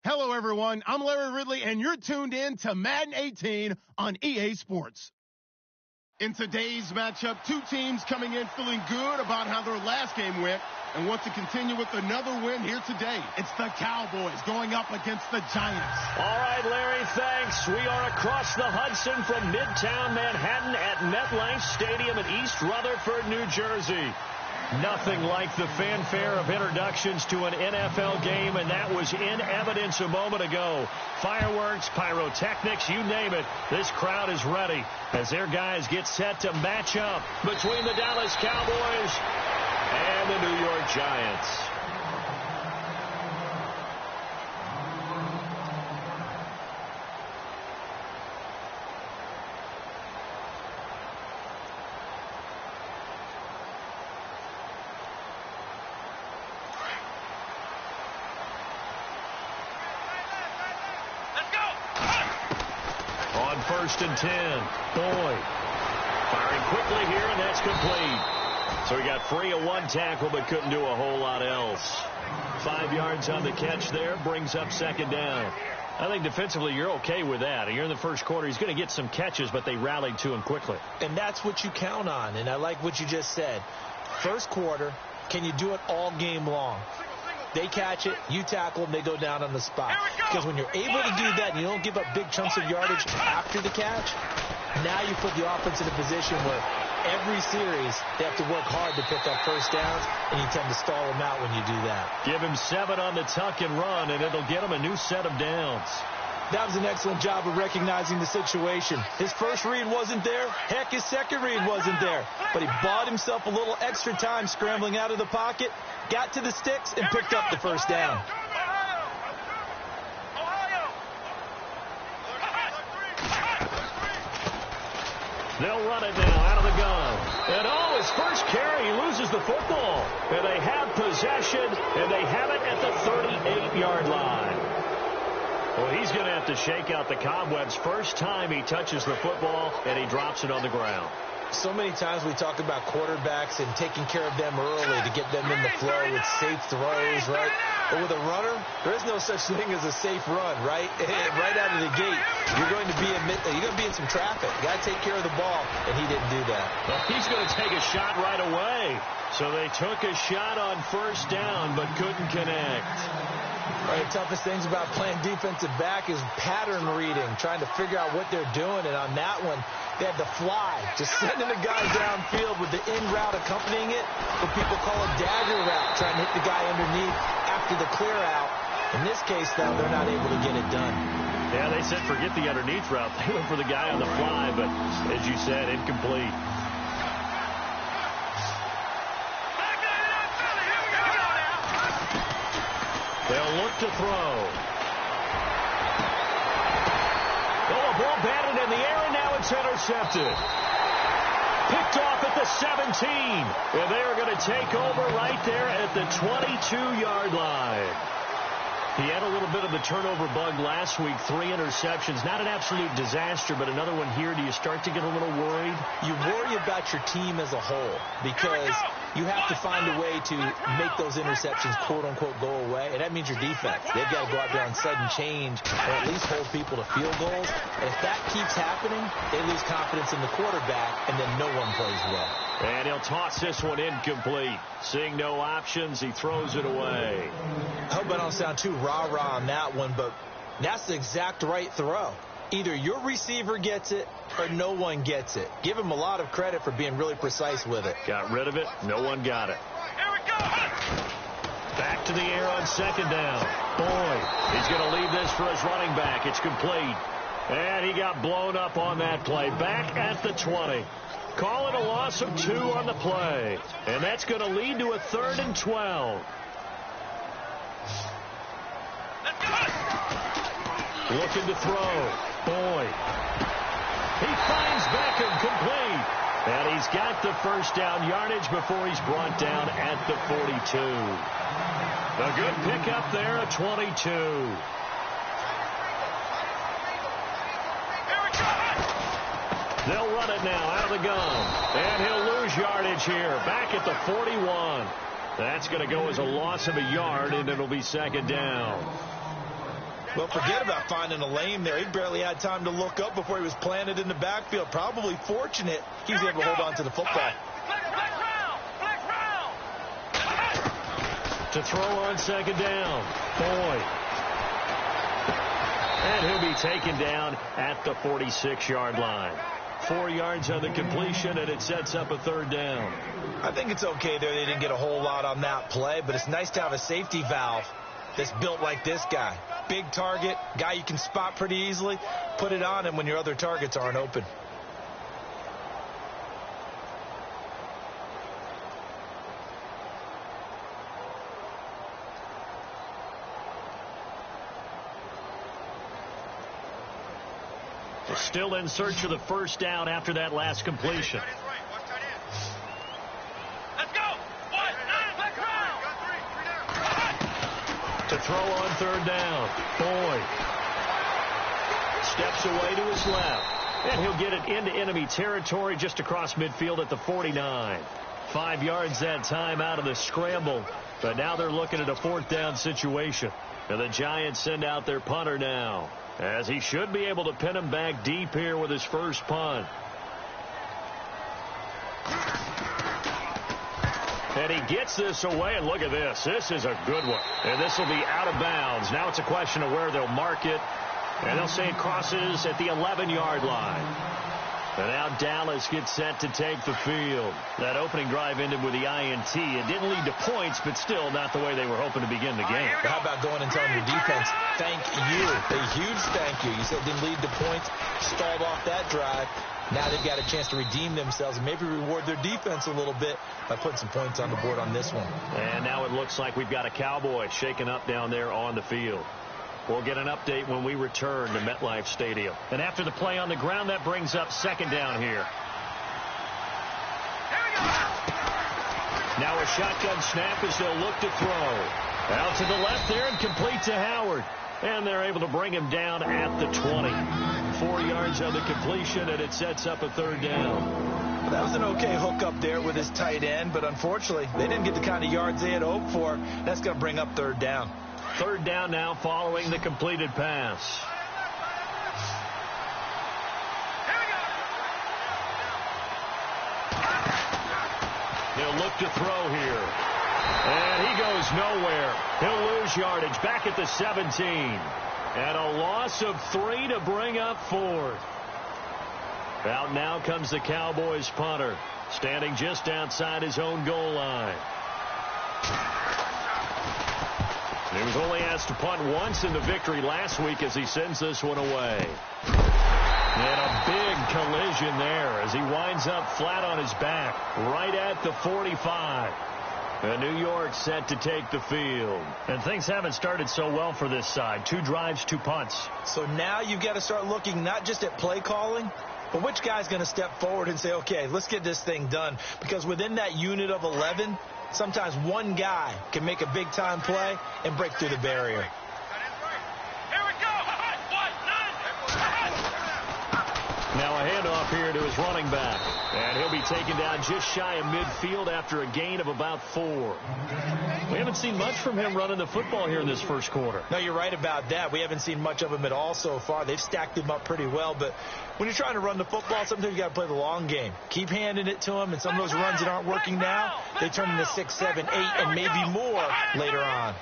Hello, everyone. I'm Larry Ridley, and you're tuned in to Madden 18 on EA Sports. In today's matchup, two teams coming in feeling good about how their last game went and want to continue with another win here today. It's the Cowboys going up against the Giants. All right, Larry, thanks. We are across the Hudson from Midtown Manhattan at MetLife Stadium in East Rutherford, New Jersey. Nothing like the fanfare of introductions to an NFL game, and that was in evidence a moment ago. Fireworks, pyrotechnics, you name it. This crowd is ready as their guys get set to match up between the Dallas Cowboys and the New York Giants. First and 10. Boyd firing quickly here, and that's complete. So he got free of one tackle but couldn't do a whole lot else. 5 yards on the catch there, brings up second down. I think defensively you're okay with that. You're in the first quarter. He's going to get some catches, but they rallied to him quickly. And that's what you count on, and I like what you just said. First quarter, can you do it all game long? They catch it, you tackle them, they go down on the spot. Because when you're able to do that and you don't give up big chunks of yardage after the catch, now you put the offense in a position where every series they have to work hard to pick up first downs, and you tend to stall them out when you do that. Give him 7 on the tuck and run, and it'll get him a new set of downs. That was an excellent job of recognizing the situation. His first read wasn't there. Heck, his second read wasn't there. But he bought himself a little extra time scrambling out of the pocket, got to the sticks, and picked up the first down. They'll run it now out of the gun. And his first carry, he loses the football. And they have possession, and they have it at the 38-yard line. Well, he's going to have to shake out the cobwebs. First time he touches the football, and he drops it on the ground. So many times we talk about quarterbacks and taking care of them early to get them in the flow with safe throws, right? But with a runner, there is no such thing as a safe run, right? Right out of the gate, you're going to be in some traffic. You got to take care of the ball, and he didn't do that. Well, he's going to take a shot right away. So they took a shot on first down, but couldn't connect. One of the toughest things about playing defensive back is pattern reading, trying to figure out what they're doing. And on that one, they had to fly, just sending the guy downfield with the in route accompanying it, what people call a dagger route, trying to hit the guy underneath after the clear out. In this case, though, they're not able to get it done. Yeah, they said forget the underneath route. They went for the guy on the fly, but as you said, incomplete. They'll look to throw. Oh, a ball batted in the air, and now it's intercepted. Picked off at the 17. And they are going to take over right there at the 22-yard line. He had a little bit of the turnover bug last week, 3 interceptions. Not an absolute disaster, but another one here. Do you start to get a little worried? You worry about your team as a whole because you have to find a way to make those interceptions, quote-unquote, go away. And that means your defense. They've got to go out there on sudden change or at least hold people to field goals. And if that keeps happening, they lose confidence in the quarterback, and then no one plays well. And he'll toss this one incomplete. Seeing no options, he throws it away. I hope I don't sound too rah-rah on that one, but that's the exact right throw. Either your receiver gets it or no one gets it. Give him a lot of credit for being really precise with it. Got rid of it. No one got it. Here we go. Back to the air on second down. Boyd, he's going to leave this for his running back. It's complete. And he got blown up on that play. Back at the 20. Call it a loss of 2 on the play. And that's going to lead to a 3rd and 12. Looking to throw. Boyd. He finds Beckham complete. And he's got the first down yardage before he's brought down at the 42. A good pickup there at 22. They'll run it now out of the gun. And he'll lose yardage here. Back at the 41. That's going to go as a loss of a yard, and it'll be second down. Well, forget about finding a lane there. He barely had time to look up before he was planted in the backfield. Probably fortunate he was able to hold on to the football. To throw on second down. Boyd. And he'll be taken down at the 46-yard line. 4 yards on the completion, and it sets up a third down. I think it's okay there. They didn't get a whole lot on that play, but it's nice to have a safety valve that's built like this guy. Big target, guy you can spot pretty easily. Put it on him when your other targets aren't open. Still in search of the first down after that last completion. Let's go. To throw on third down. Boyd steps away to his left. And he'll get it into enemy territory just across midfield at the 49. 5 yards that time out of the scramble. But now they're looking at a fourth down situation. And the Giants send out their punter now, as he should be able to pin him back deep here with his first punt. And he gets this away, and look at this. This is a good one. And this will be out of bounds. Now it's a question of where they'll mark it. And they'll say it crosses at the 11-yard line. And now Dallas gets set to take the field. That opening drive ended with the INT. It didn't lead to points, but still not the way they were hoping to begin the game. How about going and telling your defense, thank you. A huge thank you. You said it didn't lead to points, stalled off that drive. Now they've got a chance to redeem themselves and maybe reward their defense a little bit by putting some points on the board on this one. And now it looks like we've got a Cowboy shaken up down there on the field. We'll get an update when we return to MetLife Stadium. And after the play on the ground, that brings up second down here. Now a shotgun snap as they'll look to throw. Out to the left there and complete to Howard. And they're able to bring him down at the 20. 4 yards on the completion, and it sets up a third down. That was an okay hook up there with his tight end, but unfortunately, they didn't get the kind of yards they had hoped for. That's going to bring up third down. Third down now following the completed pass. He'll look to throw here. And he goes nowhere. He'll lose yardage back at the 17. And a loss of 3 to bring up fourth. Out now comes the Cowboys punter, standing just outside his own goal line. He was only asked to punt once in the victory last week as he sends this one away. And a big collision there as he winds up flat on his back right at the 45. And New York set to take the field. And things haven't started so well for this side. 2 drives, 2 punts. So now you've got to start looking not just at play calling, but which guy's going to step forward and say, okay, let's get this thing done. Because within that unit of 11, sometimes one guy can make a big-time play and break through the barrier. Now a handoff here to his running back. And he'll be taken down just shy of midfield after a gain of about 4. We haven't seen much from him running the football here in this first quarter. No, you're right about that. We haven't seen much of him at all so far. They've stacked him up pretty well. But when you're trying to run the football, sometimes you got to play the long game. Keep handing it to him, and some of those runs that aren't working now, they turn into 6, 7, 8, and maybe more later on.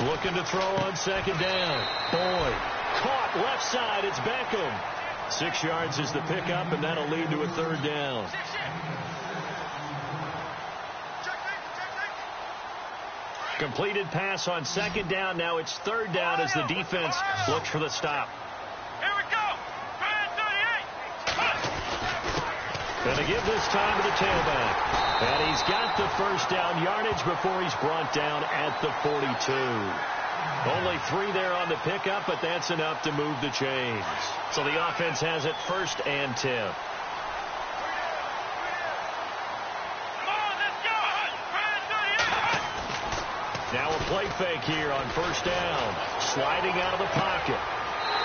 Looking to throw on second down. Boyd caught left side. It's Beckham. 6 yards is the pickup, and that'll lead to a third down. Completed pass on second down. Now it's third down as the defense looks for the stop. Here we go. And to give this time to the tailback. And he's got the first down yardage before he's brought down at the 42. Only 3 there on the pickup, but that's enough to move the chains. So the offense has it 1st and 10. Now a play fake here on first down. Sliding out of the pocket.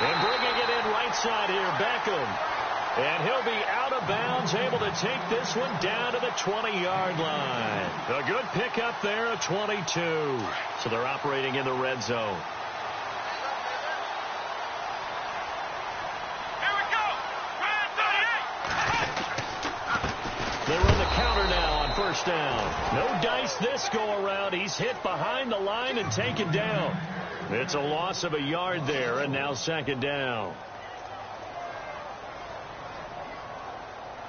And bringing it in right side here, Beckham. And he'll be out of bounds, able to take this one down to the 20-yard line. A good pickup there, a 22. So they're operating in the red zone. They run the counter now on first down. No dice this go around. He's hit behind the line and taken down. It's a loss of a yard there, and now second down.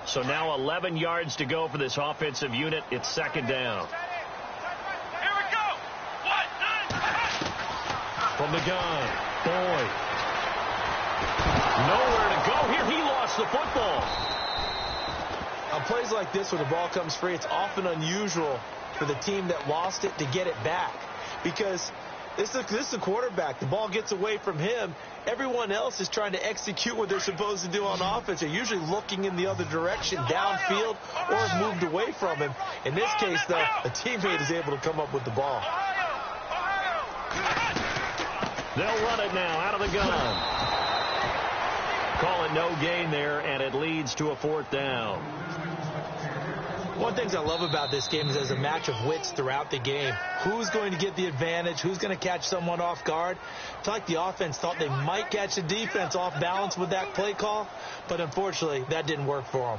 So now 11 yards to go for this offensive unit. It's second down. Here we go. From the gun, Boyd. Nowhere to go here. He lost the football. On plays like this where the ball comes free, it's often unusual for the team that lost it to get it back. Because this is a quarterback. The ball gets away from him. Everyone else is trying to execute what they're supposed to do on offense. They're usually looking in the other direction, downfield, or have moved away from him. In this case, though, a teammate is able to come up with the ball. They'll run it now out of the gun. Call it no gain there, and it leads to a fourth down. One of the things I love about this game is there's a match of wits throughout the game. Who's going to get the advantage? Who's going to catch someone off guard? I feel like the offense thought they might catch the defense off balance with that play call, but unfortunately, that didn't work for them.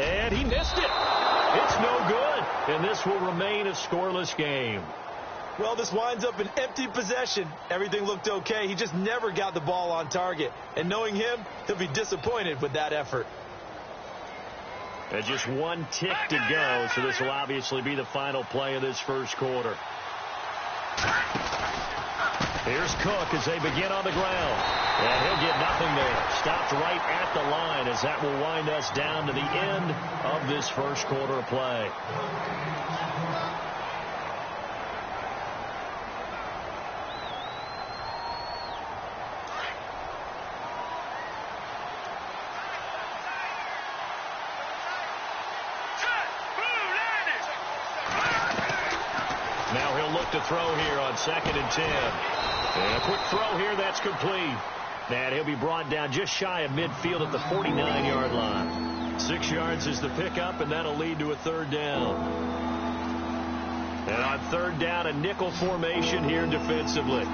And he missed it. It's no good, and this will remain a scoreless game. Well, this winds up an empty possession. Everything looked okay. He just never got the ball on target. And knowing him, he'll be disappointed with that effort. There's just one tick to go, so this will obviously be the final play of this first quarter. Here's Cook as they begin on the ground. And he'll get nothing there. Stopped right at the line as that will wind us down to the end of this first quarter of play. Now he'll look to throw here on 2nd and 10. And a quick throw here, that's complete. And he'll be brought down just shy of midfield at the 49-yard line. 6 yards is the pickup, and that'll lead to a third down. And on third down, a nickel formation here defensively.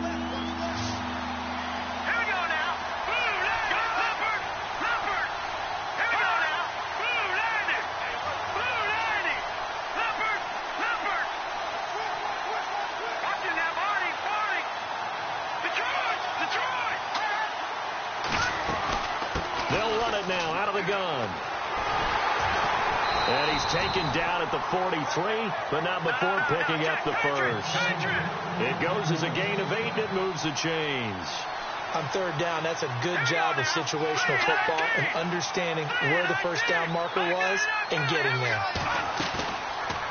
Now out of the gun. And he's taken down at the 43, but not before picking up the first. It goes as a gain of 8, and it moves the chains. On third down, that's a good job of situational football and understanding where the first down marker was and getting there.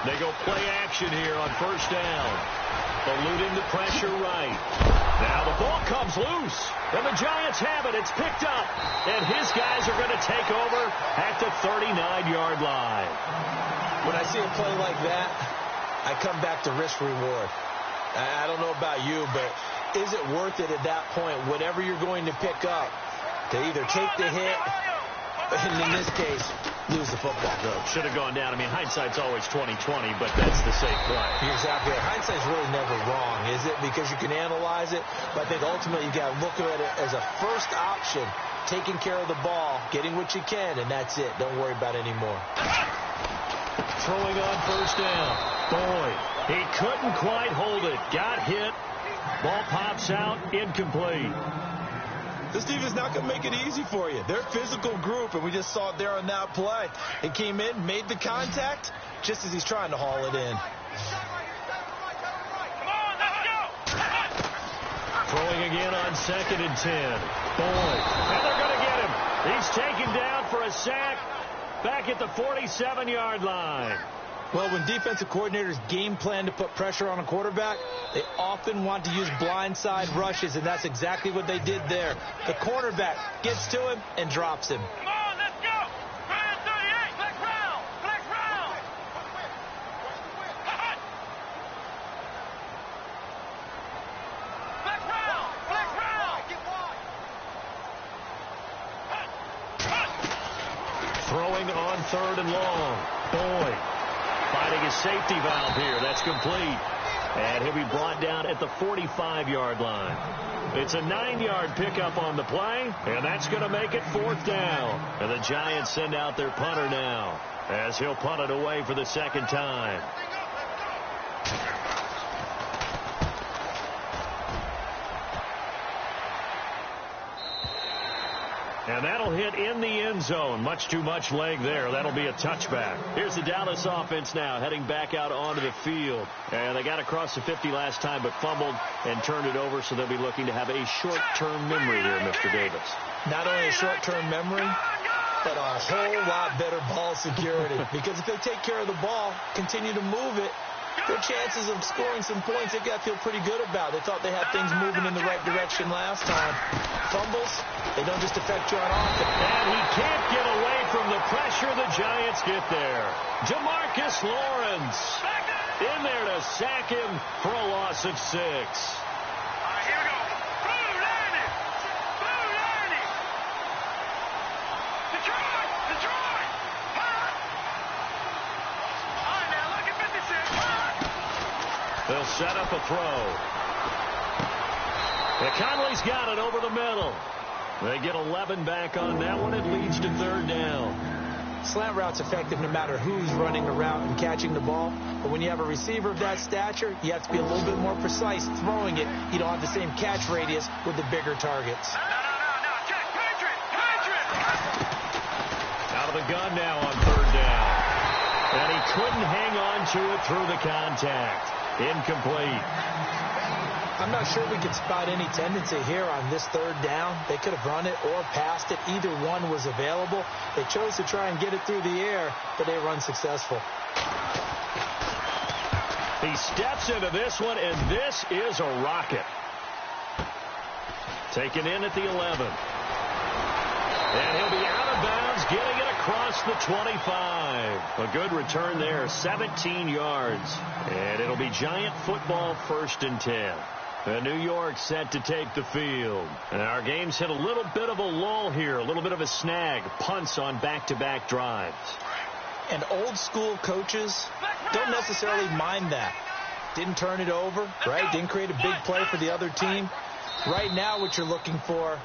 They go play action here on first down. Eluding the pressure right. Now the ball comes loose. And the Giants have it. It's picked up. And his guys are going to take over at the 39-yard line. When I see a play like that, I come back to risk reward. I don't know about you, but is it worth it at that point, whatever you're going to pick up, to either take the hit, and in this case, lose the football? Should have gone down. I mean, hindsight's always 20/20, but that's the safe play. You're exactly right. Hindsight's really never wrong, is it? Because you can analyze it, but I think ultimately you got to look at it as a first option, taking care of the ball, getting what you can, and that's it. Don't worry about it anymore. Throwing on first down. Boyd. He couldn't quite hold it. Got hit. Ball pops out. Incomplete. This team is not going to make it easy for you. They're a physical group, and we just saw it there on that play. He came in, made the contact, just as he's trying to haul it in. Throwing again on 2nd and 10. Boyd. And they're going to get him. He's taken down for a sack back at the 47-yard line. Well, when defensive coordinators game plan to put pressure on a quarterback, they often want to use blindside rushes, and that's exactly what they did there. The cornerback gets to him and drops him. Come on, let's go. Ryan 38, black round, black round. Black round, black on 3rd and long. Boyd finding his safety valve here. That's complete. And he'll be brought down at the 45-yard line. It's a 9-yard pickup on the play, and that's going to make it 4th down. And the Giants send out their punter now as he'll punt it away for the 2nd time. And that'll hit in the end zone. Much too much leg there. That'll be a touchback. Here's the Dallas offense now heading back out onto the field. And they got across the 50 last time but fumbled and turned it over, so they'll be looking to have a short-term memory here, Mr. Davis. Not only a short-term memory, but a whole lot better ball security. Because if they take care of the ball, continue to move it, their chances of scoring some points, they got to feel pretty good about. They thought they had things moving in the right direction last time. Fumbles, they don't just affect you on offense. And he can't get away from the pressure. The Giants get there. Jamarcus Lawrence in there to sack him for a loss of 6. All right, here we go. Boo, Lanny! Boo, Lanny! Detroit! Detroit! Huh? All right, now look at 56. They'll set up a throw. And Conley's got it over the middle. They get 11 back on that one. It leads to 3rd down. Slant route's effective no matter who's running the route and catching the ball. But when you have a receiver of that stature, you have to be a little bit more precise throwing it. You don't have the same catch radius with the bigger targets. No. Check. Patrick! Out of the gun now on 3rd down. And he couldn't hang on to it through the contact. Incomplete. I'm not sure we can spot any tendency here on this 3rd down. They could have run it or passed it. Either one was available. They chose to try and get it through the air, but they were unsuccessful. He steps into this one, and this is a rocket. Taken in at the 11. And he'll be out of bounds, getting it across the 25. A good return there, 17 yards. And it'll be Giant football, 1st and 10. And New York set to take the field. And our game's hit a little bit of a lull here, a little bit of a snag. Punts on back-to-back drives. And old-school coaches don't necessarily mind that. Didn't turn it over, right? Didn't create a big play for the other team. Right now what you're looking for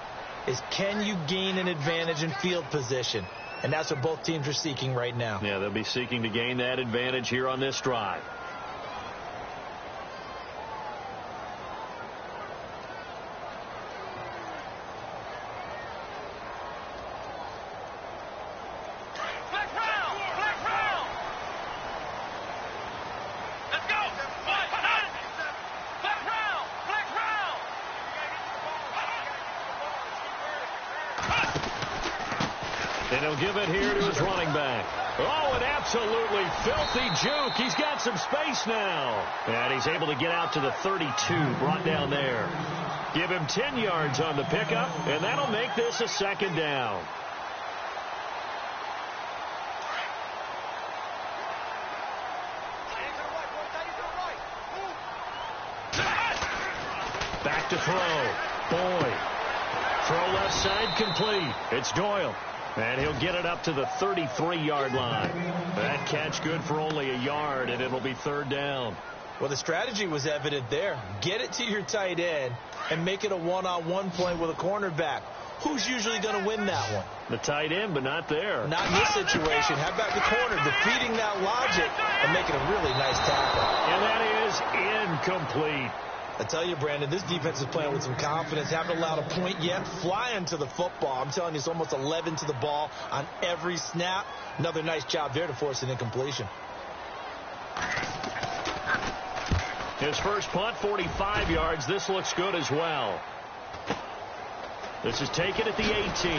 is, can you gain an advantage in field position? And that's what both teams are seeking right now. Yeah, they'll be seeking to gain that advantage here on this drive. And he'll give it here to his running back. Oh, an absolutely filthy juke. He's got some space now. And he's able to get out to the 32, brought down there. Give him 10 yards on the pickup, and that'll make this a 2nd down. Back to throw. Boyd. Throw left side complete. It's Doyle. And he'll get it up to the 33-yard line. That catch good for only a yard, and it'll be 3rd down. Well, the strategy was evident there. Get it to your tight end and make it a one-on-one play with a cornerback. Who's usually going to win that one? The tight end, but not there. Not in this situation. How about the corner defeating that logic and making a really nice tackle? And that is incomplete. I tell you, Brandon, this defense is playing with some confidence. Haven't allowed a point yet. Flying to the football. I'm telling you, it's almost 11 to the ball on every snap. Another nice job there to force an incompletion. His first punt, 45 yards. This looks good as well. This is taken at the 18.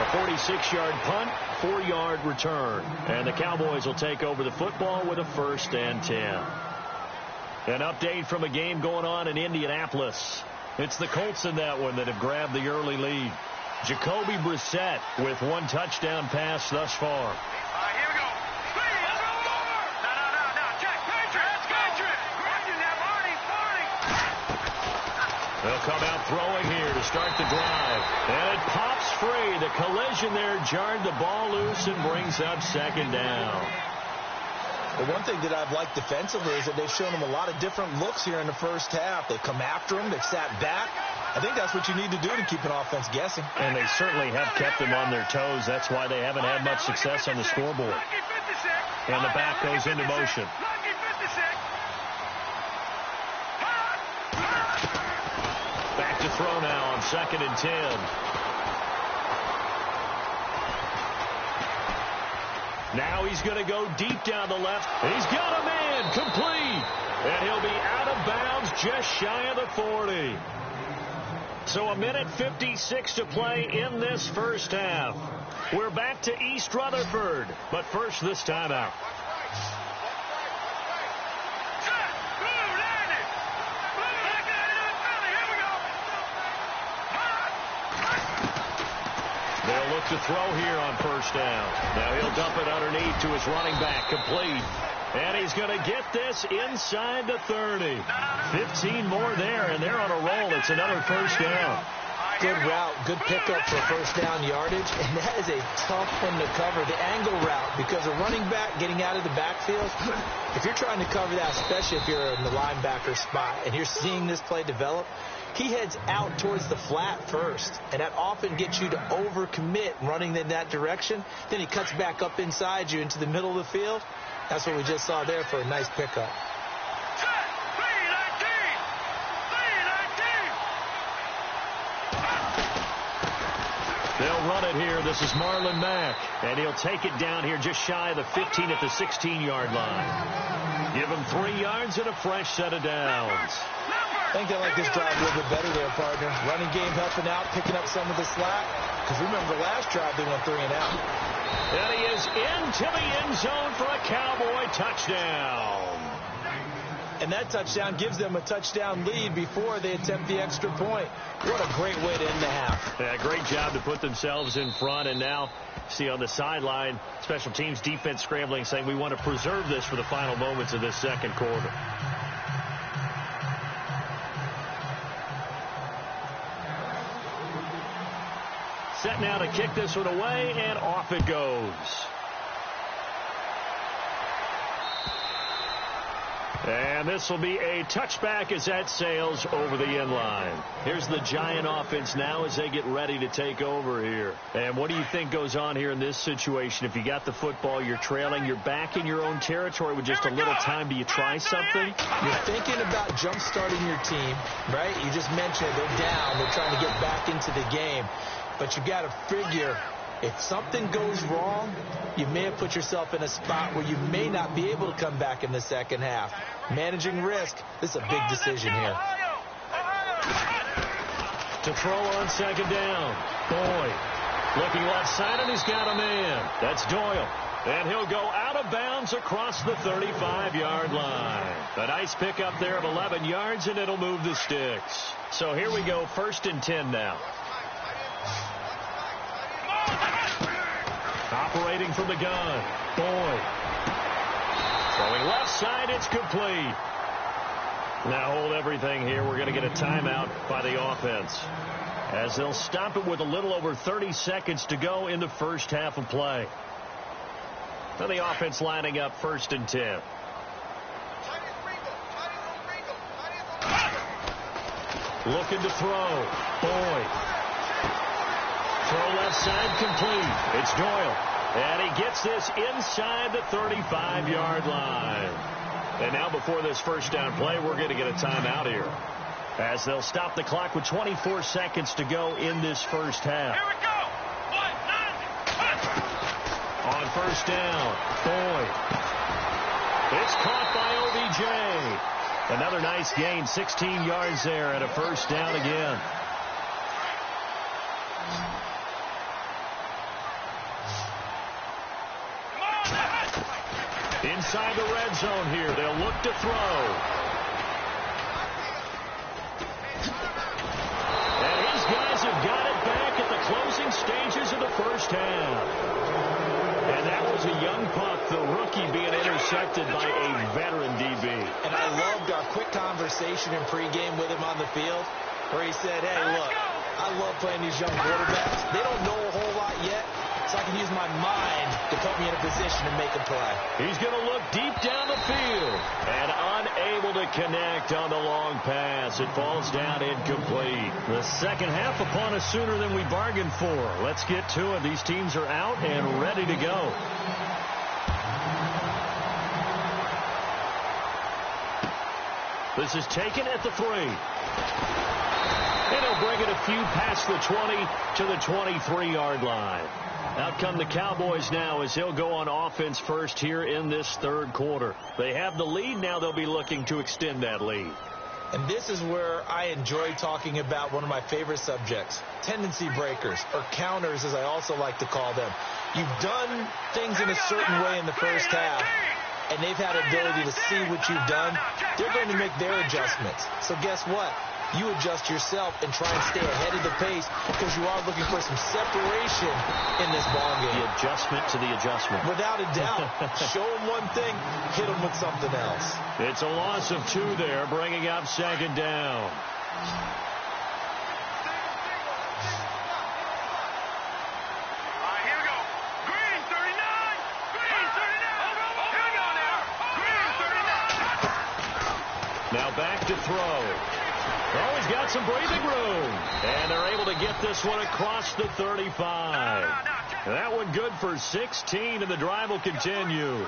A 46-yard punt, 4-yard return. And the Cowboys will take over the football with a 1st and 10. An update from a game going on in Indianapolis. It's the Colts in that one that have grabbed the early lead. Jacoby Brissett with 1 touchdown pass thus far. All right, here we go. No. Check. Patrick. Watching that. Marty. They'll come out throwing here to start the drive. And it pops free. The collision there jarred the ball loose and brings up second down. The one thing that I've liked defensively is that they've shown them a lot of different looks here in the first half. They've come after them. They've sat back. I think that's what you need to do to keep an offense guessing. And they certainly have kept them on their toes. That's why they haven't had much success on the scoreboard. And the back goes into motion. Back to throw now on 2nd and 10. Now he's going to go deep down the left. He's got a man complete. And he'll be out of bounds just shy of the 40. So a minute 56 to play in this first half. We're back to East Rutherford. But first, this timeout. They'll look to throw here on first down. Now he'll dump it underneath to his running back, complete. And he's going to get this inside the 30. 15 more there, and they're on a roll. It's another first down. Good route, good pickup for first down yardage, and that is a tough one to cover. The angle route, because a running back getting out of the backfield, if you're trying to cover that, especially if you're in the linebacker spot, and you're seeing this play develop, he heads out towards the flat first, and that often gets you to overcommit running in that direction. Then he cuts back up inside you into the middle of the field. That's what we just saw there for a nice pickup. They'll run it here. This is Marlon Mack. And he'll take it down here just shy of the 15 at the 16-yard line. Give him 3 yards and a fresh set of downs. I think they like this drive a little bit better there, partner. Running game helping out, picking up some of the slack. Because remember, the last drive they went 3 and out. And he is into the end zone for a Cowboy touchdown. And that touchdown gives them a touchdown lead before they attempt the extra point. What a great way to end the half. Yeah, great job to put themselves in front. And now, see on the sideline, special teams defense scrambling, saying we want to preserve this for the final moments of this second quarter. Set now to kick this one away, and off it goes. And this will be a touchback as that sails over the end line. Here's the Giant offense now as they get ready to take over here. And what do you think goes on here in this situation? If you got the football, you're trailing, you're back in your own territory with just a little time. Do you try something? You're thinking about jump-starting your team, right? You just mentioned they're down. They're trying to get back into the game. But you got to figure, if something goes wrong, you may have put yourself in a spot where you may not be able to come back in the second half. Managing risk, this is a big decision here. To throw on second down. Boyd looking left side, and he's got a man. That's Doyle. And he'll go out of bounds across the 35-yard line. A nice pickup there of 11 yards, and it'll move the sticks. So here we go, 1st and 10 now. Operating from the gun. Boyd. Throwing left side, it's complete. Now hold everything here. We're going to get a timeout by the offense, as they'll stop it with a little over 30 seconds to go in the first half of play. Now the offense lining up 1st and 10. Looking to throw. Boyd. Throw left side, complete. It's Doyle. And he gets this inside the 35-yard line. And now before this first down play, we're going to get a timeout here, as they'll stop the clock with 24 seconds to go in this first half. Here we go. On first down, Boyd. It's caught by OBJ. Another nice gain, 16 yards there, and a first down again. Inside the red zone here, they'll look to throw. And these guys have got it back at the closing stages of the first half. And that was a young puck, the rookie being intercepted by a veteran DB. And I loved our quick conversation in pregame with him on the field. where he said, hey, look, I love playing these young quarterbacks. They don't know a whole lot yet, so I can use my mind to put me in a position to make a play. He's going to look deep down the field and unable to connect on the long pass. It falls down incomplete. The second half upon us sooner than we bargained for. Let's get to it. These teams are out and ready to go. This is taken at the 3. And he'll bring it a few past the 20 to the 23-yard line. Out come the Cowboys now as he'll go on offense first here in this third quarter. They have the lead. Now they'll be looking to extend that lead. And this is where I enjoy talking about one of my favorite subjects, tendency breakers, or counters as I also like to call them. You've done things in a certain way in the first half, and they've had ability to see what you've done. They're going to make their adjustments. So guess what? You adjust yourself and try and stay ahead of the pace because you are looking for some separation in this ballgame. The adjustment to the adjustment. Without a doubt. Show them one thing, hit them with something else. It's a loss of 2 there, bringing up second down. Here we go. Green 39. Green 39. Here we go now. Green 39. Now back to throw. Oh, he's got some breathing room. And they're able to get this one across the 35. That one good for 16, and the drive will continue. Here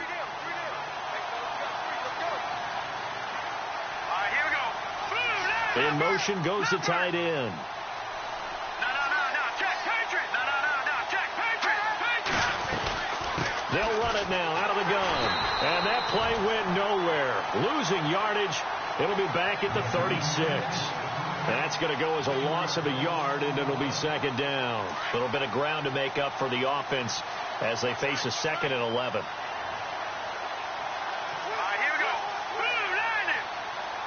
we go. In motion goes the tight end. No. Check, Patriot. No. Check, Patriot. They'll run it now out of the gun. And that play went nowhere. Losing yardage. It'll be back at the 36. That's going to go as a loss of a yard, and it'll be second down. A little bit of ground to make up for the offense as they face a 2nd and 11. Here we go. Blue 90.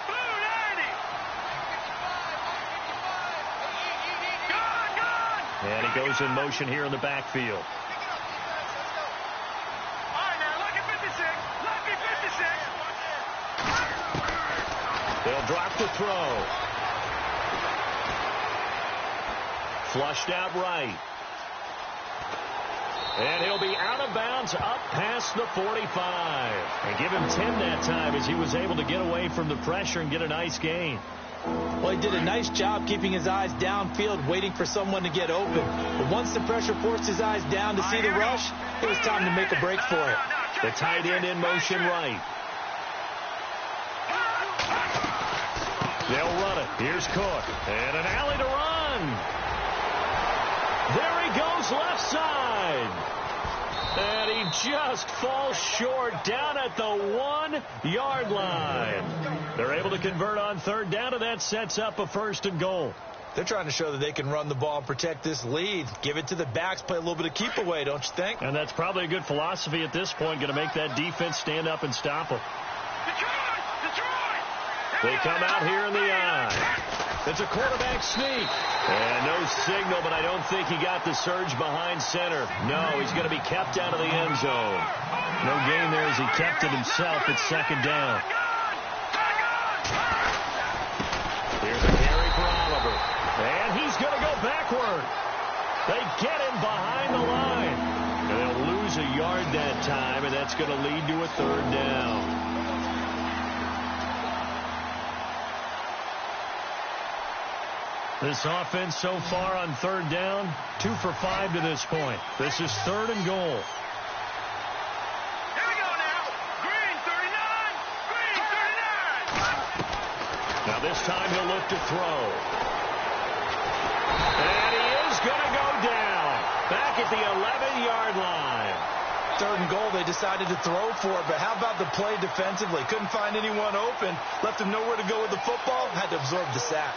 Blue 90. Gone. And he goes in motion here in the backfield. All right, now, lucky 56. Lucky 56. They'll drop the throw. Flushed out right. And he'll be out of bounds up past the 45. And give him 10 that time as he was able to get away from the pressure and get a nice gain. Well, he did a nice job keeping his eyes downfield, waiting for someone to get open. But once the pressure forced his eyes down to see the rush, it was time to make a break for it. The tight end in motion right. They'll run it. Here's Cook. And an alley to run. There he goes left side. And he just falls short down at the 1-yard line. They're able to convert on third down, and that sets up a 1st and goal. They're trying to show that they can run the ball and protect this lead. Give it to the backs, play a little bit of keep away, don't you think? And that's probably a good philosophy at this point, going to make that defense stand up and stop them. Detroit! They come out here in the eye. It's a quarterback sneak. And no signal, but I don't think he got the surge behind center. No, he's going to be kept out of the end zone. No gain there as he kept it himself at second down. Here's a carry for Oliver. And he's going to go backward. They get him behind the line. And they'll lose a yard that time, and that's going to lead to a 3rd down. This offense so far on 3rd down, 2 for 5 to this point. This is 3rd and goal. Here we go now. Green 39. Green 39. Now this time he'll look to throw. And he is going to go down. Back at the 11-yard line. 3rd and goal, they decided to throw for it, but how about the play defensively? Couldn't find anyone open. Left him nowhere to go with the football. Had to absorb the sack.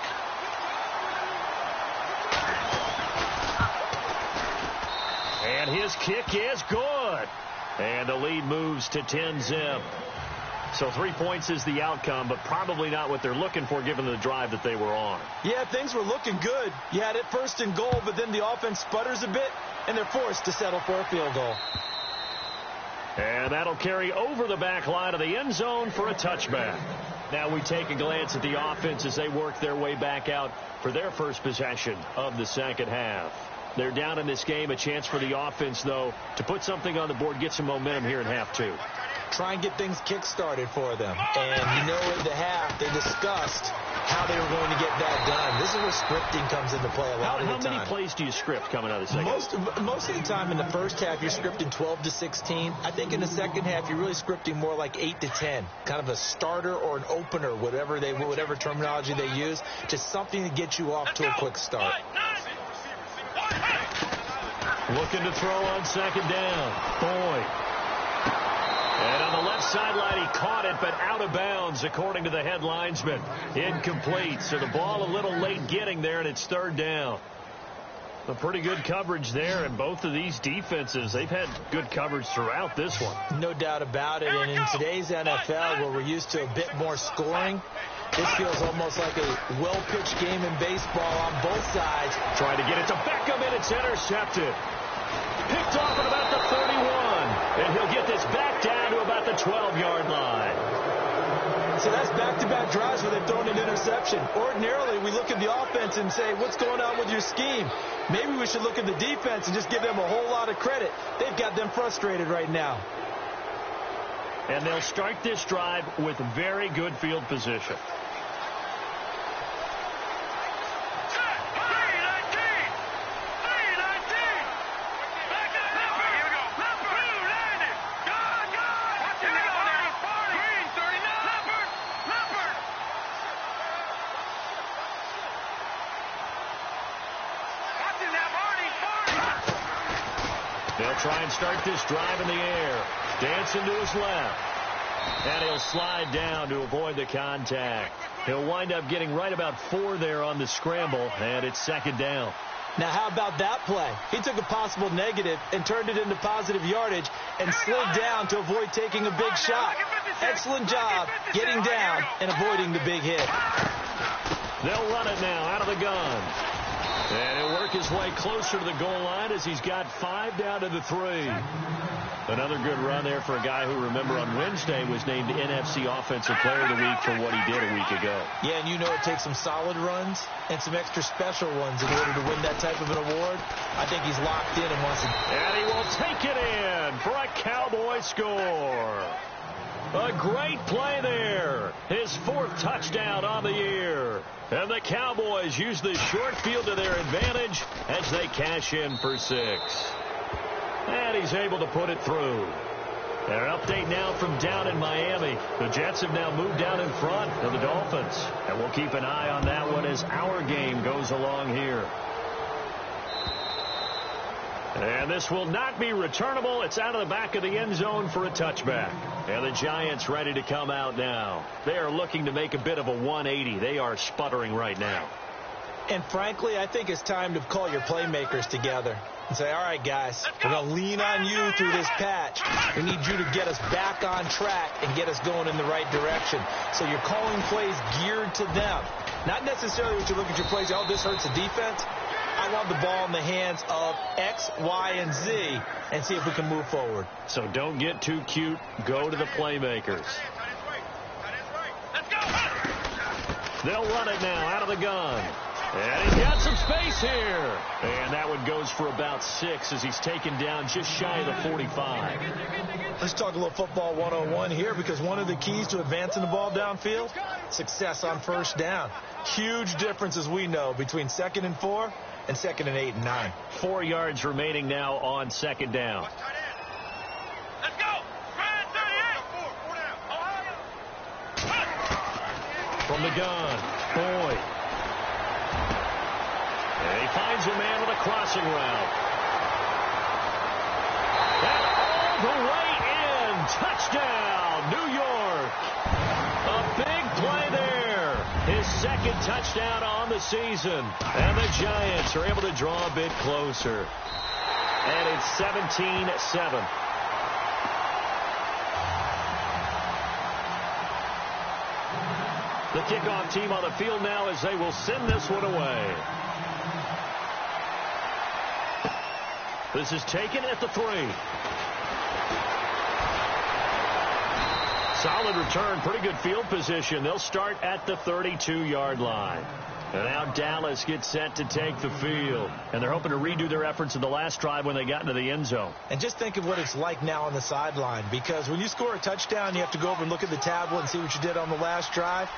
And his kick is good. And the lead moves to 10-zip. So 3 points is the outcome, but probably not what they're looking for given the drive that they were on. Yeah, things were looking good. You had it 1st and goal, but then the offense sputters a bit, and they're forced to settle for a field goal. And that'll carry over the back line of the end zone for a touchback. Now we take a glance at the offense as they work their way back out for their first possession of the second half. They're down in this game. A chance for the offense, though, to put something on the board, get some momentum here in half two. Try and get things kick-started for them. And you know in the half they discussed how they were going to get that done. This is where scripting comes into play a lot of the time. How many plays do you script coming out of the second? Most of the time in the first half you're scripting 12 to 16. I think in the second half you're really scripting more like 8 to 10. Kind of a starter or an opener, whatever terminology they use, just something to get you off to a quick start. Looking to throw on second down. Boyd. And on the left sideline, he caught it, but out of bounds, according to the head linesman. Incomplete. So the ball a little late getting there, and it's third down. A pretty good coverage there, and both of these defenses, they've had good coverage throughout this one. No doubt about it. And in today's NFL, where we're used to a bit more scoring, this feels almost like a well-pitched game in baseball on both sides. Trying to get it to Beckham, and it's intercepted. Picked off at about the 31. And he'll get this back down to about the 12-yard line. So that's back-to-back drives where they've thrown an interception. Ordinarily, we look at the offense and say, what's going on with your scheme? Maybe we should look at the defense and just give them a whole lot of credit. They've got them frustrated right now. And they'll start this drive with very good field position. They'll try and start this drive in the air. Dancing to his left. And he'll slide down to avoid the contact. He'll wind up getting right about 4 there on the scramble, and it's second down. Now, how about that play? He took a possible negative and turned it into positive yardage and slid down to avoid taking a big shot. Excellent job getting down and avoiding the big hit. They'll run it now out of the gun. And he'll work his way closer to the goal line as he's got 5 down to the 3. Another good run there for a guy who, remember, on Wednesday was named NFC Offensive Player of the Week for what he did a week ago. Yeah, and you know it takes some solid runs and some extra special ones in order to win that type of an award. I think he's locked in and wants to. And he will take it in for a Cowboy score. A great play there. His 4th touchdown on the year. And the Cowboys use the short field to their advantage as they cash in for 6. And he's able to put it through. An update now from down in Miami. The Jets have now moved down in front of the Dolphins. And we'll keep an eye on that one as our game goes along here. And this will not be returnable. It's out of the back of the end zone for a touchback. And the Giants ready to come out now. They are looking to make a bit of a 180. They are sputtering right now. And frankly, I think it's time to call your playmakers together and say, all right, guys, we're going to lean on you through this patch. We need you to get us back on track and get us going in the right direction. So you're calling plays geared to them. Not necessarily what you look at your plays, oh, this hurts the defense. I want the ball in the hands of X, Y, and Z and see if we can move forward. So don't get too cute. Go to the playmakers. They'll run it now out of the gun. And he's got some space here. And that one goes for about 6 as he's taken down just shy of the 45. Let's talk a little football 101 here, because one of the keys to advancing the ball downfield, success on first down. Huge difference, as we know, between 2nd and 4 and 2nd and 8 and 9. 4 yards remaining now on second down. Let's go. From the gun, Boyd. And he finds a man with a crossing route. And all the way in. Touchdown, New York. A big play there. His 2nd touchdown on the season. And the Giants are able to draw a bit closer. And it's 17-7. The kickoff team on the field now as they will send this one away. This is taken at the 3. Solid return, pretty good field position. They'll start at the 32-yard line. And now Dallas gets set to take the field. And they're hoping to redo their efforts in the last drive when they got into the end zone. And just think of what it's like now on the sideline. Because when you score a touchdown, you have to go over and look at the tablet and see what you did on the last drive.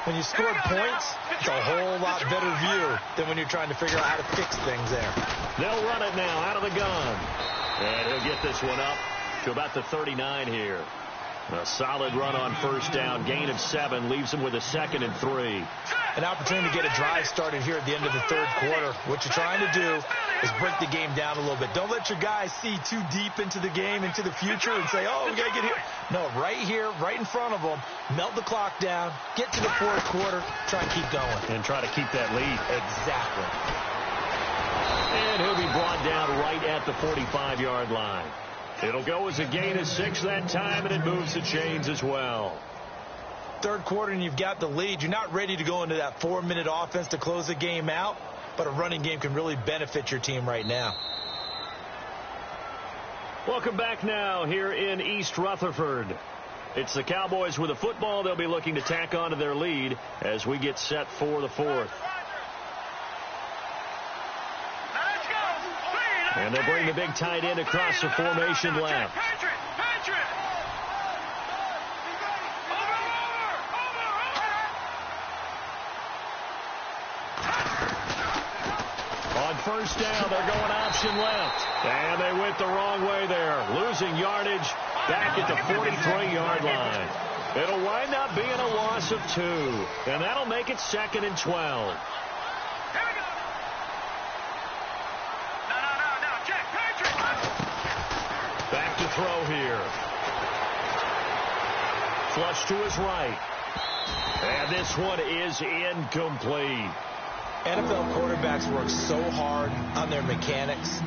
When you scored points, it's a whole lot better view than when you're trying to figure out how to fix things there. They'll run it now out of the gun. And he'll get this one up to about the 39 here. A solid run on first down. Gain of 7 leaves him with a 2nd and 3. An opportunity to get a drive started here at the end of the third quarter. What you're trying to do is break the game down a little bit. Don't let your guys see too deep into the game, into the future, and say, oh, we got to get here. No, right here, right in front of them, melt the clock down, get to the fourth quarter, try and keep going. And try to keep that lead. Exactly. And he'll be brought down right at the 45-yard line. It'll go as a gain of 6 that time, and it moves the chains as well. Third quarter, and you've got the lead. You're not ready to go into that 4-minute offense to close the game out, but a running game can really benefit your team right now. Welcome back now here in East Rutherford. It's the Cowboys with the football. They'll be looking to tack on to their lead as we get set for the fourth. And they'll bring the big tight end across the formation left. On first down, they're going option left. And they went the wrong way there. Losing yardage back at the 43-yard line. It'll wind up being a loss of 2. And that'll make it 2nd and 12. Back to throw here. Flush to his right. And this one is incomplete. NFL quarterbacks work so hard on their mechanics,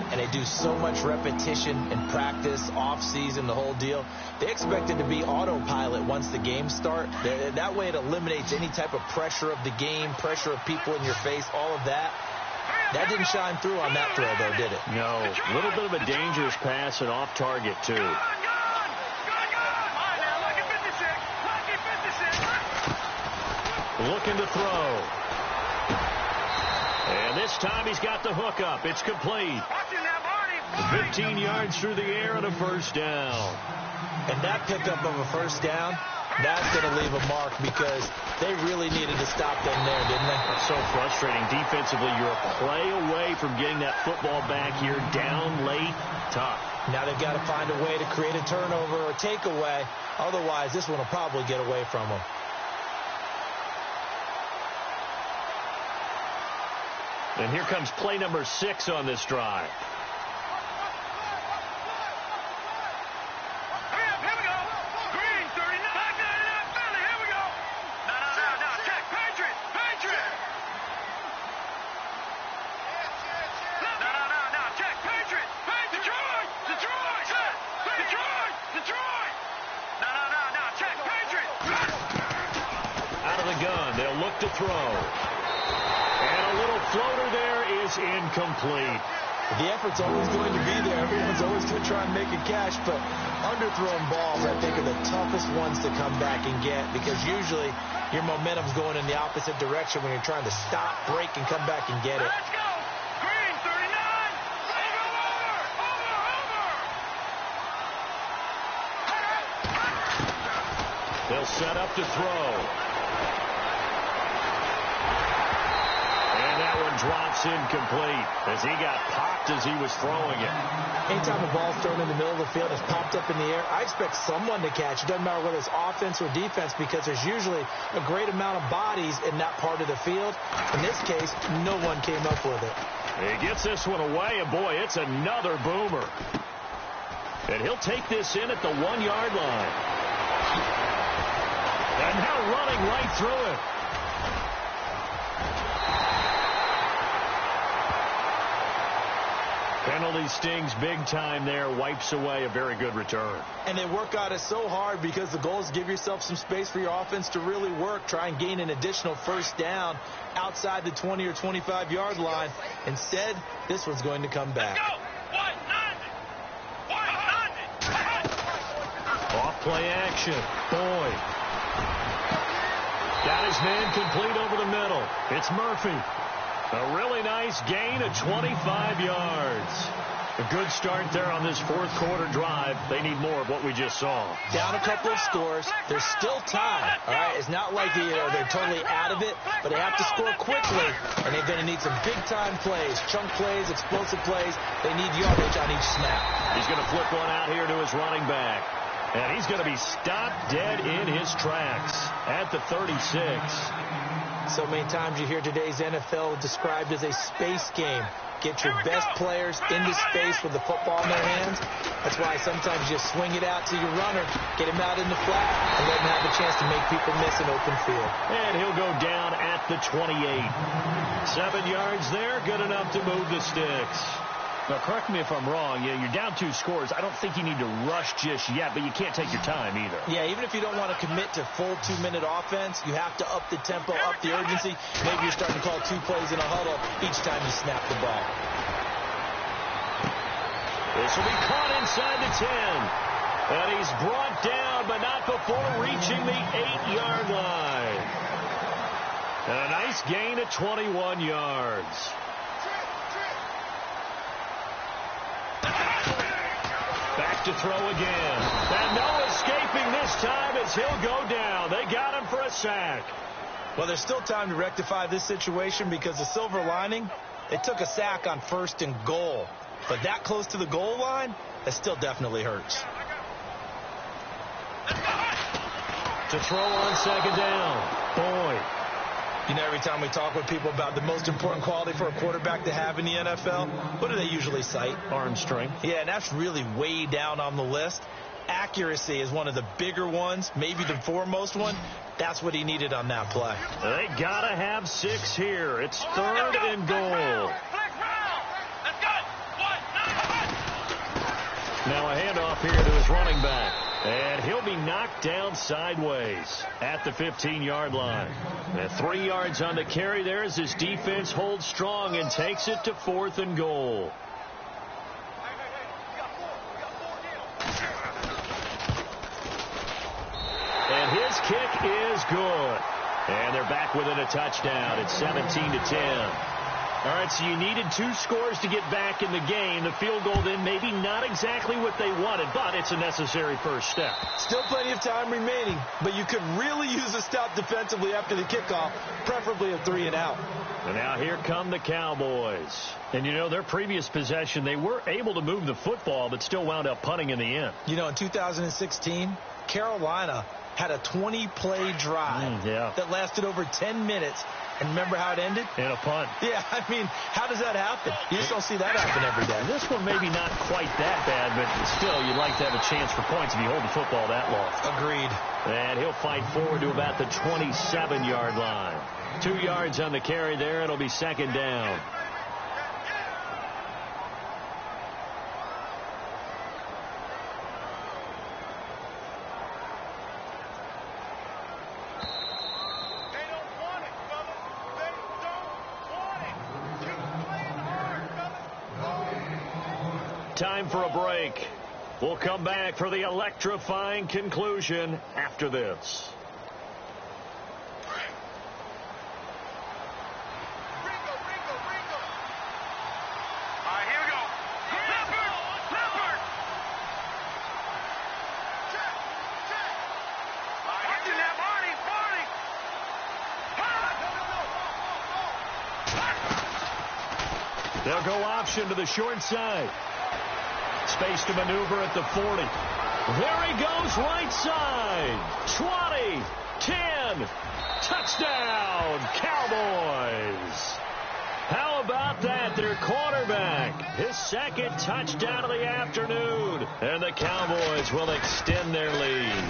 and they do so much repetition in practice, off-season, the whole deal. They expect it to be autopilot once the games start. That way it eliminates any type of pressure of the game, pressure of people in your face, all of that. That didn't shine through on that throw, though, did it? No. A little bit of a dangerous pass and off target, too. Looking to throw. And this time he's got the hook up. It's complete. 15 yards through the air and a first down. And that pickup of a first down, that's going to leave a mark because they really needed to stop them there, didn't they? That's so frustrating. Defensively, you're a play away from getting that football back here down late. Tough. Now they've got to find a way to create a turnover or a takeaway. Otherwise, this one will probably get away from them. And here comes play number 6 on this drive. To throw. And a little floater there is incomplete. The effort's always going to be there. Everyone's always going to try and make a catch, but underthrown balls, I think, are the toughest ones to come back and get because usually your momentum's going in the opposite direction when you're trying to stop, break, and come back and get it. Let's go! Green, 39! Over! They'll set up to throw. Drops incomplete as he got popped as he was throwing it. Anytime a ball's thrown in the middle of the field, it's popped up in the air, I expect someone to catch. It doesn't matter whether it's offense or defense because there's usually a great amount of bodies in that part of the field. In this case, no one came up with it. He gets this one away, and boy, it's another boomer. And he'll take this in at the 1-yard line. And now running right through it. Penalty stings big time there, wipes away a very good return. And they work on it so hard because the goal is to give yourself some space for your offense to really work, try and gain an additional first down outside the 20 or 25-yard line. Instead, this one's going to come back. Off Play action. Boyd. Got his man complete over the middle. It's Murphy. A really nice gain of 25 yards. A good start there on this fourth quarter drive. They need more of what we just saw. Down a couple of scores. There's still time. All right, it's not like they're totally out of it, but they have to score quickly, and they're going to need some big-time plays, chunk plays, explosive plays. They need yardage on each snap. He's going to flip one out here to his running back, and he's going to be stopped dead in his tracks at the 36. So many times you hear today's NFL described as a space game. Get your best players into space with the football in their hands. That's why sometimes you just swing it out to your runner, get him out in the flat, and let him have a chance to make people miss an open field. And he'll go down at the 28. 7 yards there, good enough to move the sticks. Now, correct me if I'm wrong. You're down 2 scores. I don't think you need to rush just yet, but you can't take your time either. Yeah, even if you don't want to commit to full 2-minute offense, you have to up the tempo, up the urgency. Maybe you're starting to call 2 plays in a huddle each time you snap the ball. This will be caught inside the 10. And he's brought down, but not before reaching the 8-yard line. And a nice gain of 21 yards. Back to throw again. And no escaping this time as he'll go down. They got him for a sack. Well, there's still time to rectify this situation because the silver lining, they took a sack on 1st and goal. But that close to the goal line, that still definitely hurts. To throw on 2nd down. Boyd. You know, every time we talk with people about the most important quality for a quarterback to have in the NFL, what do they usually cite? Arm strength. Yeah, and that's really way down on the list. Accuracy is one of the bigger ones, maybe the foremost one. That's what he needed on that play. They got to have 6 here. It's 3rd and goal. Now a handoff here to his running back. And he'll be knocked down sideways at the 15-yard line. And 3 yards on the carry there as his defense holds strong and takes it to 4th and goal. And his kick is good. And they're back within a touchdown. It's 17-10. All right, so you needed 2 scores to get back in the game. The field goal then maybe not exactly what they wanted, but it's a necessary first step. Still plenty of time remaining, but you could really use a stop defensively after the kickoff, preferably a 3 and out. And now here come the Cowboys. And, you know, their previous possession, they were able to move the football, but still wound up punting in the end. You know, in 2016, Carolina had a 20-play drive that lasted over 10 minutes. And remember how it ended? In a punt. Yeah, I mean, how does that happen? You just don't see that happen every day. This one maybe not quite that bad, but still, you'd like to have a chance for points if you hold the football that long. Agreed. And he'll fight forward to about the 27-yard line. 2 yards on the carry there. It'll be 2nd down. Time for a break. We'll come back for the electrifying conclusion after this. All right, here we go. Leopard! Check! All right, get in there, Barney! They'll go option to the short side. Space to maneuver at the 40. There he goes, right side. 20, 10, touchdown, Cowboys. How about that? Their quarterback, his 2nd touchdown of the afternoon. And the Cowboys will extend their lead.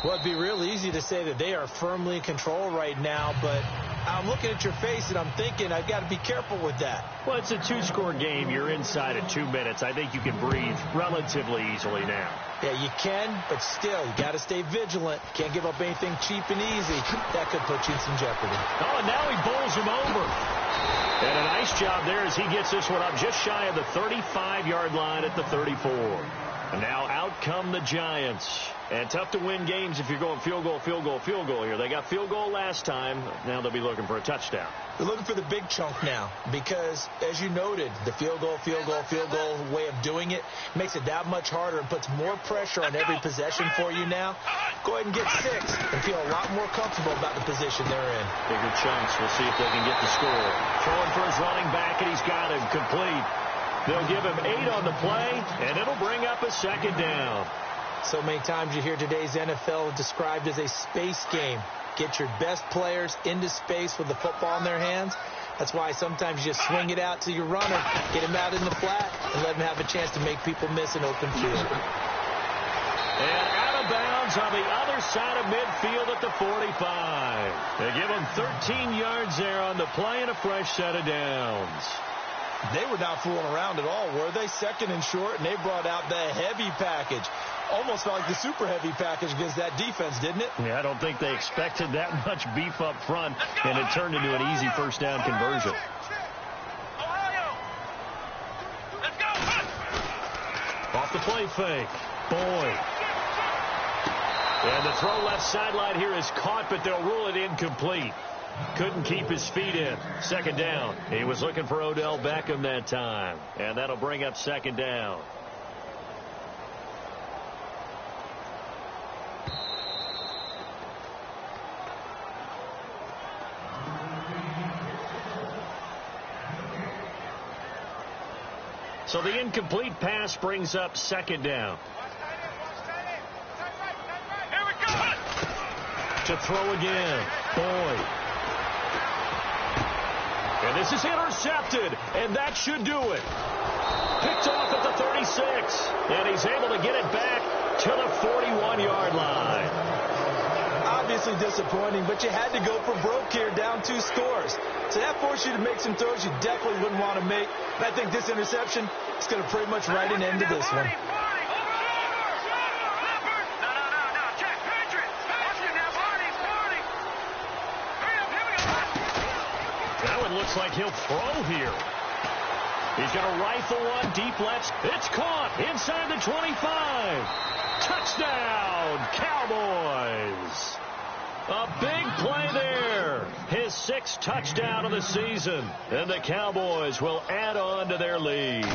Well, it'd be real easy to say that they are firmly in control right now, but I'm looking at your face and I'm thinking I've got to be careful with that. Well, it's a 2-score game. You're inside of 2 minutes. I think you can breathe relatively easily now. Yeah, you can, but still, you got to stay vigilant. Can't give up anything cheap and easy. That could put you in some jeopardy. Oh, and now he bowls him over. And a nice job there as he gets this one up just shy of the 35-yard line at the 34. And now out come the Giants. And tough to win games if you're going field goal, field goal, field goal here. They got field goal last time. Now they'll be looking for a touchdown. They're looking for the big chunk now because, as you noted, the field goal way of doing it makes it that much harder and puts more pressure on every possession for you now. Go ahead and get 6 and feel a lot more comfortable about the position they're in. Bigger chunks. We'll see if they can get the score. Throwing for his running back, and he's got him complete. They'll give him 8 on the play, and it'll bring up a second down. So many times you hear today's NFL described as a space game. Get your best players into space with the football in their hands. That's why sometimes you just swing it out to your runner, get him out in the flat, and let him have a chance to make people miss an open field. And out of bounds on the other side of midfield at the 45. They give him 13 yards there on the play and a fresh set of downs. They were not fooling around at all, were they? Second and short, and they brought out the heavy package. Almost felt like the super heavy package against that defense, didn't it? Yeah, I don't think they expected that much beef up front, and it turned into an easy first down conversion. Off the play fake. Boyd. And the throw left sideline here is caught, but they'll rule it incomplete. Couldn't keep his feet in. Second down. He was looking for Odell Beckham that time, and that'll bring up second down. So the incomplete pass brings up second down. Here we go. To throw again. Boyd. And this is intercepted, and that should do it. Picked off at the 36, and he's able to get it back to the 41-yard line. Obviously disappointing, but you had to go for broke here, down 2 scores. So that forced you to make some throws you definitely wouldn't want to make. And I think this interception is going to pretty much write an end to this one. That one looks like he'll throw here. He's going to rifle one deep left. It's caught inside the 25. Touchdown, Cowboys. A big play there. His 6th touchdown of the season. And the Cowboys will add on to their lead.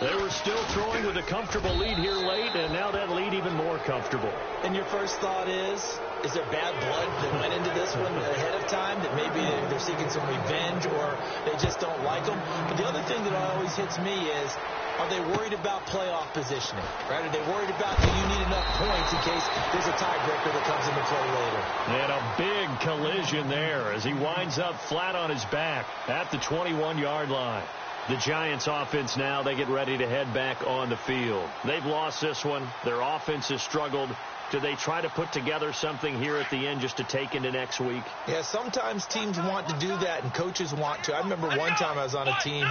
They were still throwing with a comfortable lead here late, and now that lead even more comfortable. And your first thought is there bad blood that went into this one ahead of time, that maybe they're seeking some revenge or they just don't like them? But the other thing that always hits me is, are they worried about playoff positioning? Right? Are they worried about, do you need enough points in case there's a tiebreaker that comes into play later? And a big collision there as he winds up flat on his back at the 21-yard line. The Giants offense now, they get ready to head back on the field. They've lost this one. Their offense has struggled. Do they try to put together something here at the end just to take into next week? Yeah, sometimes teams want to do that and coaches want to. I remember one time I was on a team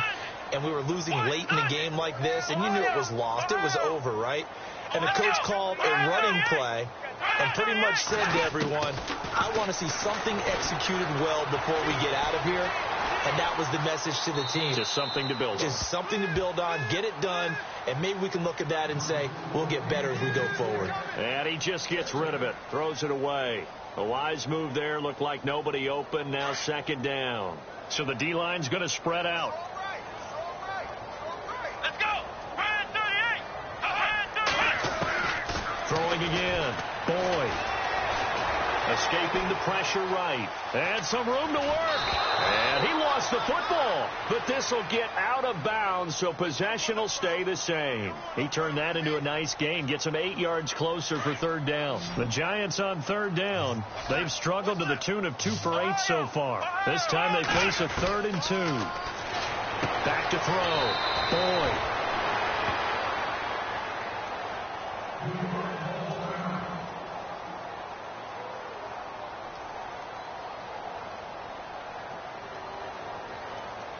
and we were losing late in a game like this, and you knew it was lost. It was over, right? And the coach called a running play and pretty much said to everyone, I want to see something executed well before we get out of here. And that was the message to the team. Just something to build on. Just something to build on, get it done, and maybe we can look at that and say, we'll get better as we go forward. And he just gets rid of it, throws it away. A wise move there, looked like nobody open, now second down. So the D-line's going to spread out. Let's go. Red 38. Red 38. Throwing again. Boyd. Escaping the pressure right. And some room to work. And he lost the football. But this will get out of bounds, so possession will stay the same. He turned that into a nice gain. Gets him 8 yards closer for third down. The Giants on third down. They've struggled to the tune of 2 for 8 so far. This time they face a 3rd and 2. Back to throw. Boyd.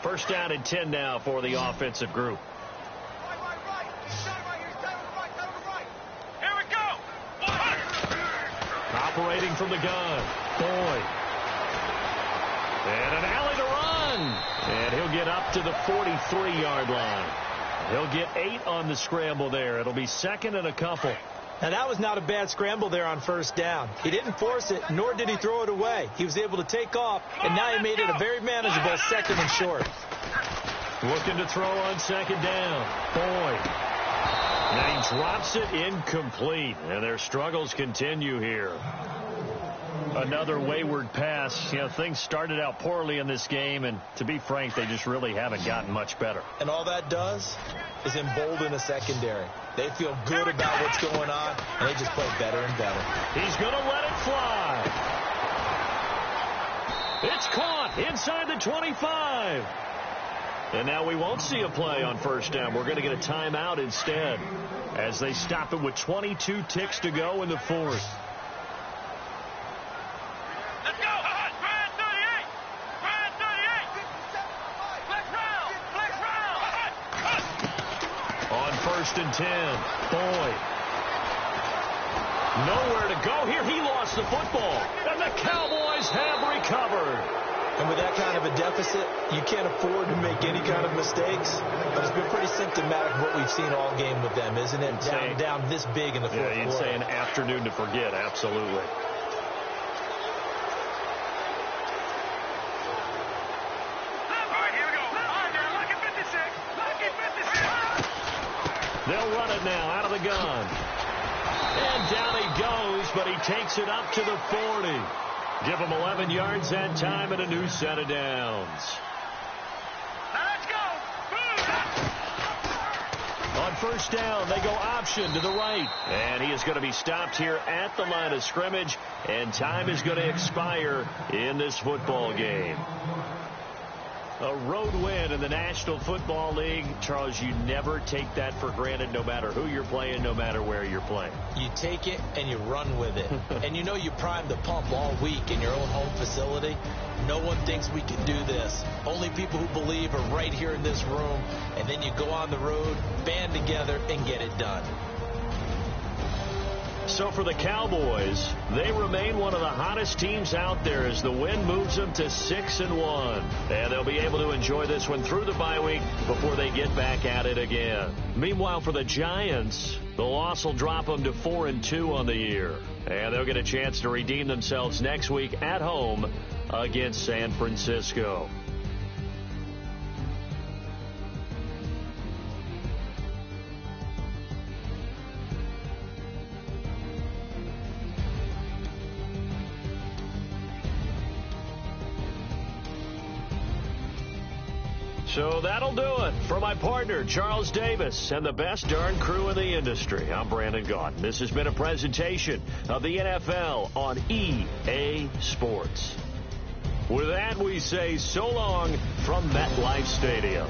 First down and 10 now for the offensive group. Here we go. Operating from the gun. Boyd. And an alley to run. And he'll get up to the 43-yard line. He'll get 8 on the scramble there. It'll be second and a couple. And that was not a bad scramble there on first down. He didn't force it, nor did he throw it away. He was able to take off, and now he made it a very manageable second and short. Looking to throw on second down. Boyd. Now he drops it incomplete, and their struggles continue here. Another wayward pass. You know, things started out poorly in this game, and to be frank, they just really haven't gotten much better. And all that does is embolden a secondary. They feel good about what's going on, and they just play better and better. He's going to let it fly. It's caught inside the 25. And now we won't see a play on first down. We're going to get a timeout instead as they stop it with 22 ticks to go in the fourth. Let's go. Brad 38. Brad 38. Flex round. On first and 10, Boyd. Nowhere to go here. He lost the football. And the Cowboys have recovered. And with that kind of a deficit, you can't afford to make any kind of mistakes. But it's been pretty symptomatic of what we've seen all game with them, isn't it? Down this big in the fourth quarter. Yeah, you'd say an afternoon to forget. Absolutely. They'll run it now out of the gun. And down he goes, but he takes it up to the 40. Give him 11 yards that time and a new set of downs. Now let's go. On first down, they go option to the right. And he is going to be stopped here at the line of scrimmage. And time is going to expire in this football game. A road win in the National Football League. Charles, you never take that for granted, no matter who you're playing, no matter where you're playing. You take it and you run with it. And you know you primed the pump all week in your own home facility. No one thinks we can do this. Only people who believe are right here in this room. And then you go on the road, band together, and get it done. So for the Cowboys, they remain one of the hottest teams out there as the win moves them to 6-1. And they'll be able to enjoy this one through the bye week before they get back at it again. Meanwhile, for the Giants, the loss will drop them to 4-2 on the year. And they'll get a chance to redeem themselves next week at home against San Francisco. So that'll do it. For my partner, Charles Davis, and the best darn crew in the industry, I'm Brandon Gaudin. This has been a presentation of the NFL on EA Sports. With that, we say so long from MetLife Stadium.